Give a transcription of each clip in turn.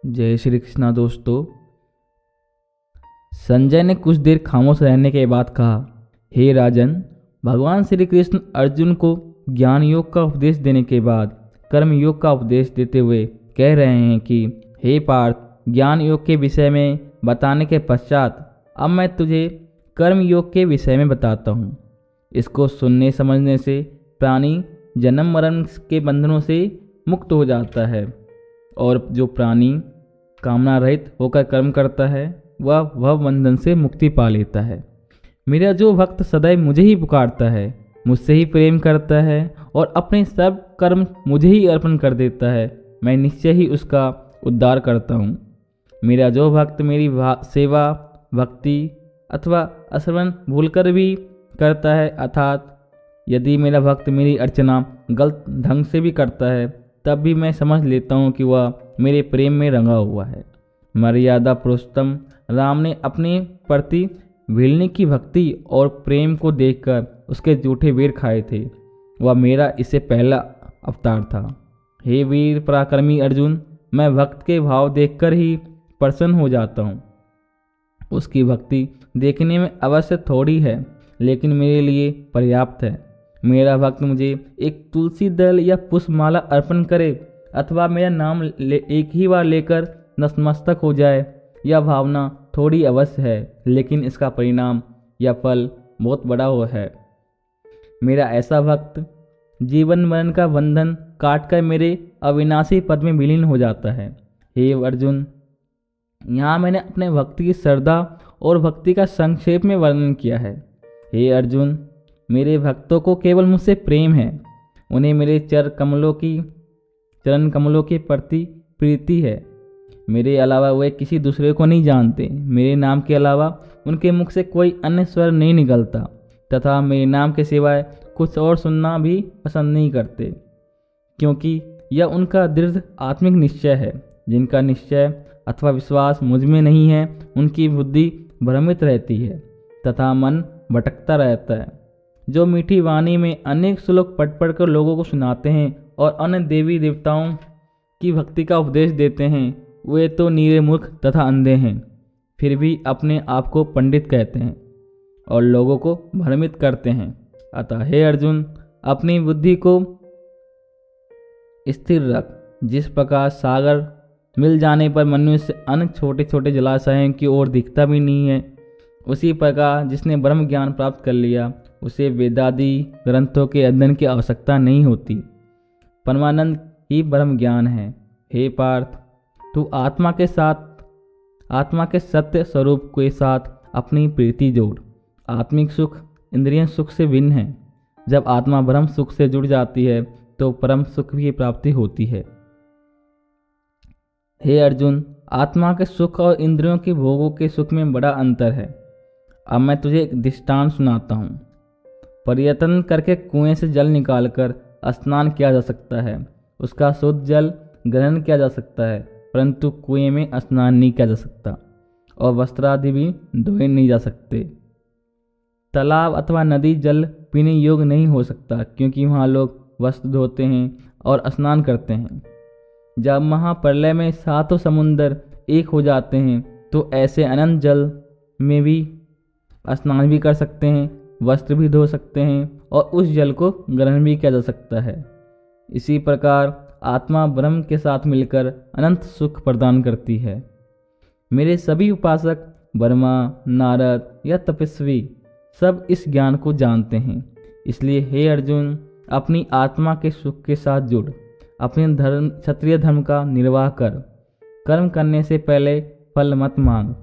जय श्री कृष्णा दोस्तों। संजय ने कुछ देर खामोश रहने के बाद कहा, हे राजन, भगवान श्री कृष्ण अर्जुन को ज्ञान योग का उपदेश देने के बाद कर्म योग का उपदेश देते हुए कह रहे हैं कि हे पार्थ, ज्ञान योग के विषय में बताने के पश्चात अब मैं तुझे कर्म योग के विषय में बताता हूँ। इसको सुनने समझने से प्राणी जन्म मरण के बंधनों से मुक्त हो जाता है और जो प्राणी कामना रहित होकर कर्म करता है वह बंधन से मुक्ति पा लेता है। मेरा जो भक्त सदैव मुझे ही पुकारता है, मुझसे ही प्रेम करता है और अपने सब कर्म मुझे ही अर्पण कर देता है, मैं निश्चय ही उसका उद्धार करता हूँ। मेरा जो भक्त मेरी सेवा, भक्ति अथवा आचरण भूलकर भी करता है, अर्थात यदि मेरा भक्त मेरी अर्चना गलत ढंग से भी करता है, तब भी मैं समझ लेता हूँ कि वह मेरे प्रेम में रंगा हुआ है। मर्यादा पुरुषोत्तम राम ने अपने प्रति भिलने की भक्ति और प्रेम को देखकर उसके जूठे बेर खाए थे। वह मेरा इससे पहला अवतार था। हे वीर पराक्रमी अर्जुन, मैं भक्त के भाव देखकर ही प्रसन्न हो जाता हूँ। उसकी भक्ति देखने में अवश्य थोड़ी है, लेकिन मेरे लिए पर्याप्त है। मेरा भक्त मुझे एक तुलसी दल या पुष्पमाला अर्पण करे अथवा मेरा नाम एक ही बार लेकर नतमस्तक हो जाए, यह भावना थोड़ी अवश्य है, लेकिन इसका परिणाम या फल बहुत बड़ा हो है। मेरा ऐसा भक्त जीवन मरण का बंधन काटकर मेरे अविनाशी पद में विलीन हो जाता है। हे अर्जुन, यहाँ मैंने अपने भक्ति की श्रद्धा और भक्ति का संक्षेप में वर्णन किया है। हे अर्जुन, मेरे भक्तों को केवल मुझसे प्रेम है। उन्हें मेरे चरण कमलों के प्रति प्रीति है। मेरे अलावा वे किसी दूसरे को नहीं जानते। मेरे नाम के अलावा उनके मुख से कोई अन्य स्वर नहीं निकलता तथा मेरे नाम के सिवाय कुछ और सुनना भी पसंद नहीं करते, क्योंकि यह उनका दृढ़ आत्मिक निश्चय है। जिनका निश्चय अथवा विश्वास मुझ में नहीं है, उनकी बुद्धि भ्रमित रहती है तथा मन भटकता रहता है। जो मीठी वाणी में अनेक श्लोक पढ़ कर लोगों को सुनाते हैं और अन्य देवी देवताओं की भक्ति का उपदेश देते हैं, वे तो नीरे मूर्ख तथा अंधे हैं, फिर भी अपने आप को पंडित कहते हैं और लोगों को भ्रमित करते हैं। अतः हे अर्जुन, अपनी बुद्धि को स्थिर रख। जिस प्रकार सागर मिल जाने पर मनुष्य अन्य छोटे छोटे जलाशयों की ओर दिखता भी नहीं है, उसी प्रकार जिसने ब्रह्म ज्ञान प्राप्त कर लिया उसे वेदादि ग्रंथों के अध्ययन की आवश्यकता नहीं होती। परमानंद ही ब्रह्म ज्ञान है। हे पार्थ, तू आत्मा के सत्य स्वरूप के साथ अपनी प्रीति जोड़। आत्मिक सुख इंद्रिय सुख से भिन्न है। जब आत्मा ब्रह्म सुख से जुड़ जाती है तो परम सुख की प्राप्ति होती है। हे अर्जुन, आत्मा के सुख और इंद्रियों के भोगों के सुख में बड़ा अंतर है। अब मैं तुझे एक दृष्टांत सुनाता हूँ। पर्यटन करके कुएं से जल निकालकर स्नान किया जा सकता है, उसका शुद्ध जल ग्रहण किया जा सकता है, परंतु कुएं में स्नान नहीं किया जा सकता और वस्त्रादि भी धोए नहीं जा सकते। तालाब अथवा नदी जल पीने योग्य नहीं हो सकता, क्योंकि वहाँ लोग वस्त्र धोते हैं और स्नान करते हैं। जब महाप्रलय में सातों समुंदर एक हो जाते हैं तो ऐसे अनंत जल में भी स्नान भी कर सकते हैं, वस्त्र भी धो सकते हैं और उस जल को ग्रहण भी किया जा सकता है। इसी प्रकार आत्मा ब्रह्म के साथ मिलकर अनंत सुख प्रदान करती है। मेरे सभी उपासक वर्मा, नारद या तपस्वी सब इस ज्ञान को जानते हैं। इसलिए हे अर्जुन, अपनी आत्मा के सुख के साथ जुड़। अपने क्षत्रिय धर्म का निर्वाह कर। कर्म करने से पहले फल मत मांग।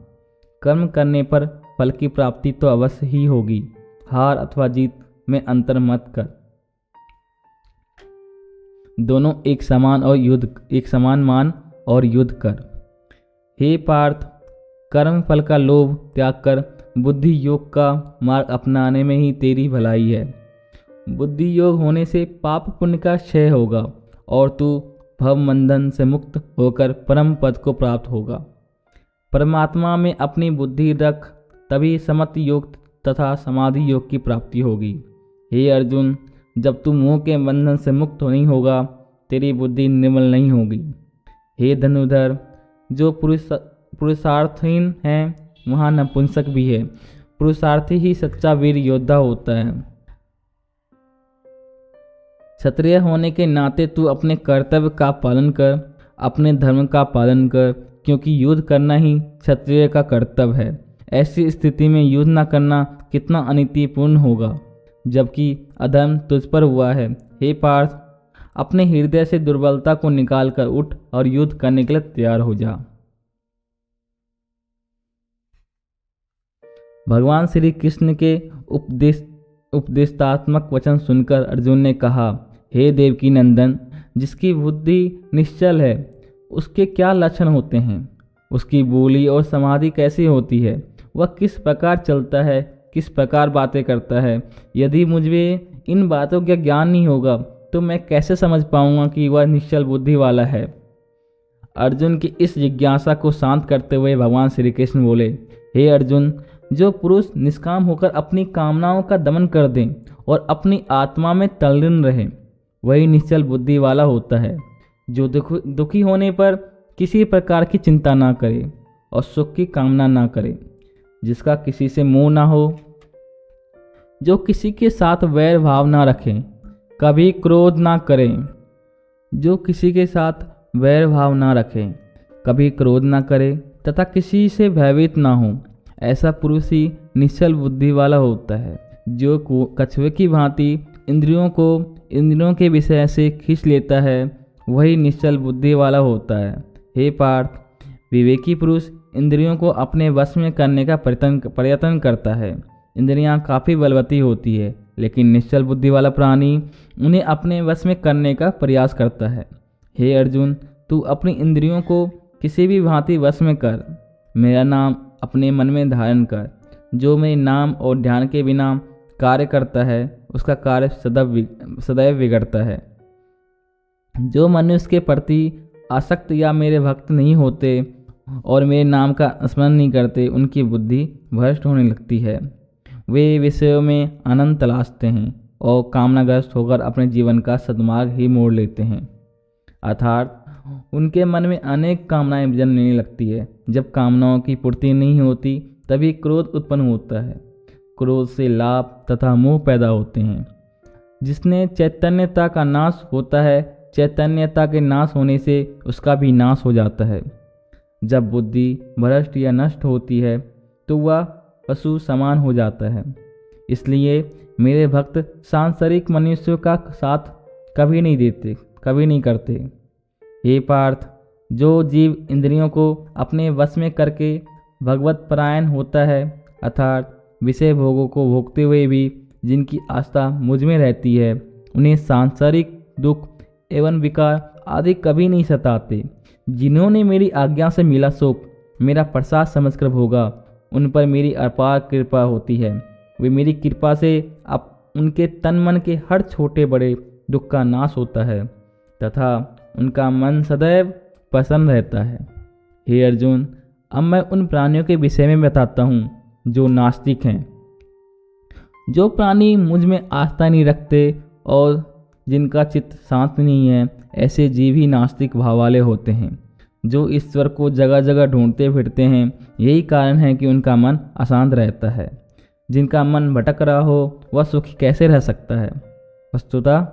कर्म करने पर फल की प्राप्ति तो अवश्य ही होगी। हार अथवा जीत में अंतर मत कर। दोनों एक समान मान और युद्ध कर। हे पार्थ, कर्म फल का लोभ त्याग कर बुद्धि योग का मार्ग अपनाने में ही तेरी भलाई है। बुद्धि योग होने से पाप पुण्य का क्षय होगा और तू भव बंधन से मुक्त होकर परम पद को प्राप्त होगा। परमात्मा में अपनी बुद्धि रख, तभी समति योग तथा समाधि योग की प्राप्ति होगी। हे अर्जुन, जब तू मोह के बंधन से मुक्त नहीं होगा, तेरी बुद्धि निर्मल नहीं होगी। हे धनुधर, जो पुरुषार्थहीन है वहाँ नपुंसक भी है। पुरुषार्थी ही सच्चा वीर योद्धा होता है। क्षत्रिय होने के नाते तू अपने कर्तव्य का पालन कर, अपने धर्म का पालन कर, क्योंकि युद्ध करना ही क्षत्रिय का कर्तव्य है। ऐसी स्थिति में युद्ध न करना कितना अनीतिपूर्ण होगा, जबकि अधर्म तुझ पर हुआ है। हे पार्थ, अपने हृदय से दुर्बलता को निकाल कर उठ और युद्ध करने के लिए तैयार हो जा। भगवान श्री कृष्ण के उपदेशात्मक वचन सुनकर अर्जुन ने कहा, हे देवकी नंदन, जिसकी बुद्धि निश्चल है उसके क्या लक्षण होते हैं? उसकी बोली और समाधि कैसी होती है? वह किस प्रकार चलता है, किस प्रकार बातें करता है? यदि मुझे इन बातों का ज्ञान नहीं होगा तो मैं कैसे समझ पाऊंगा कि वह निश्चल बुद्धि वाला है? अर्जुन की इस जिज्ञासा को शांत करते हुए भगवान श्री कृष्ण बोले, हे अर्जुन, जो पुरुष निष्काम होकर अपनी कामनाओं का दमन कर दे और अपनी आत्मा में तल्लीन रहे, वही निश्चल बुद्धि वाला होता है। जो दुखी होने पर किसी प्रकार की चिंता ना करे और सुख की कामना ना करे, जिसका किसी से मोह ना हो, जो किसी के साथ वैर भाव ना रखे, कभी क्रोध ना करे, जो किसी के साथ वैर भाव ना रखे, कभी क्रोध ना करे तथा किसी से भयभीत ना हो, ऐसा पुरुष ही निश्चल बुद्धि वाला होता है। जो कछुए की भांति इंद्रियों के विषय से खींच लेता है, वही निश्चल बुद्धि वाला होता है। हे पार्थ, विवेकी पुरुष इंद्रियों को अपने वश में करने का प्रयत्न करता है। इंद्रियां काफ़ी बलवती होती है, लेकिन निश्चल बुद्धि वाला प्राणी उन्हें अपने वश में करने का प्रयास करता है। हे अर्जुन, तू अपनी इंद्रियों को किसी भी भांति वश में कर। मेरा नाम अपने मन में धारण कर। जो मेरे नाम और ध्यान के बिना कार्य करता है, उसका कार्य सदैव बिगड़ता है। जो मनुष्य के प्रति आसक्त या मेरे भक्त नहीं होते और मेरे नाम का स्मरण नहीं करते, उनकी बुद्धि भ्रष्ट होने लगती है। वे विषयों में आनंद तलाशते हैं और कामनाग्रस्त होकर अपने जीवन का सद्मार्ग ही मोड़ लेते हैं। अर्थात उनके मन में अनेक कामनाएं जन्मने लगती है। जब कामनाओं की पूर्ति नहीं होती, तभी क्रोध उत्पन्न होता है। क्रोध से लाभ तथा मोह पैदा होते हैं, जिसने चैतन्यता का नाश होता है। चैतन्यता के नाश होने से उसका भी नाश हो जाता है। जब बुद्धि भ्रष्ट या नष्ट होती है तो वह पशु समान हो जाता है। इसलिए मेरे भक्त सांसारिक मनुष्यों का साथ कभी नहीं करते। हे पार्थ, जो जीव इंद्रियों को अपने वश में करके भगवत परायण होता है, अर्थात विषय भोगों को भोगते हुए भी जिनकी आस्था मुझ में रहती है, उन्हें सांसारिक दुख एवं विकार आदि कभी नहीं सताते। जिन्होंने मेरी आज्ञा से मिला सुख मेरा प्रसाद समझकर भोगा, उन पर मेरी अपार कृपा होती है। वे मेरी कृपा से अब उनके तन मन के हर छोटे बड़े दुख का नाश होता है तथा उनका मन सदैव प्रसन्न रहता है। हे अर्जुन, अब मैं उन प्राणियों के विषय में बताता हूँ जो नास्तिक हैं। जो प्राणी मुझ में आस्था नहीं रखते और जिनका चित्त शांत नहीं है, ऐसे जीव ही नास्तिक भाव वाले होते हैं। जो ईश्वर को जगह जगह ढूंढते फिरते हैं, यही कारण है कि उनका मन अशांत रहता है। जिनका मन भटक रहा हो, वह सुखी कैसे रह सकता है? वस्तुतः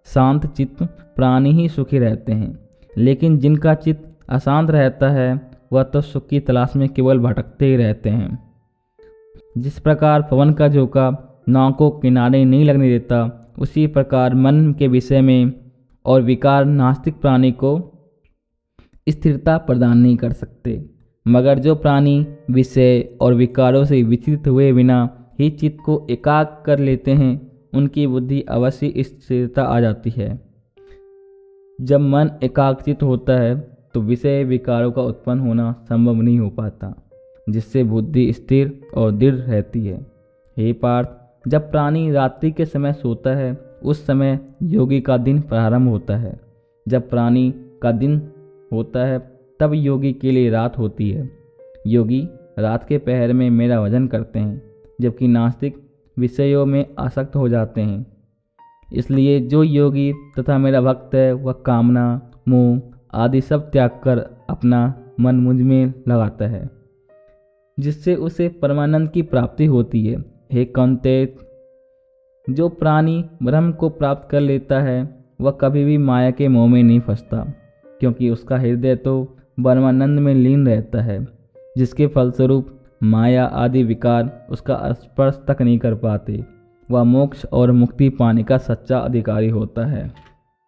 शांत चित्त प्राणी ही सुखी रहते हैं, लेकिन जिनका चित्त अशांत रहता है, वह तो सुख की तलाश में केवल भटकते ही रहते हैं। जिस प्रकार पवन का झोंका नाव को किनारे नहीं लगने देता, उसी प्रकार मन के विषय में और विकार नास्तिक प्राणी को स्थिरता प्रदान नहीं कर सकते। मगर जो प्राणी विषय और विकारों से विचलित हुए बिना ही चित्त को एकाग्र कर लेते हैं, उनकी बुद्धि अवश्य स्थिरता आ जाती है। जब मन एकाग्रचित होता है तो विषय विकारों का उत्पन्न होना संभव नहीं हो पाता, जिससे बुद्धि स्थिर और दृढ़ रहती है। हे पार्थ, जब प्राणी रात्रि के समय सोता है, उस समय योगी का दिन प्रारंभ होता है। जब प्राणी का दिन होता है, तब योगी के लिए रात होती है। योगी रात के पहर में मेरा भजन करते हैं, जबकि नास्तिक विषयों में आसक्त हो जाते हैं। इसलिए जो योगी तथा मेरा भक्त है, वह कामना, मोह आदि सब त्याग कर अपना मन मुझ में लगाता है, जिससे उसे परमानंद की प्राप्ति होती है। हे कौन्तेय, जो प्राणी ब्रह्म को प्राप्त कर लेता है वह कभी भी माया के मोह में नहीं फंसता, क्योंकि उसका हृदय तो ब्रह्मानंद में लीन रहता है, जिसके फलस्वरूप माया आदि विकार उसका स्पर्श तक नहीं कर पाते। वह मोक्ष और मुक्ति पाने का सच्चा अधिकारी होता है।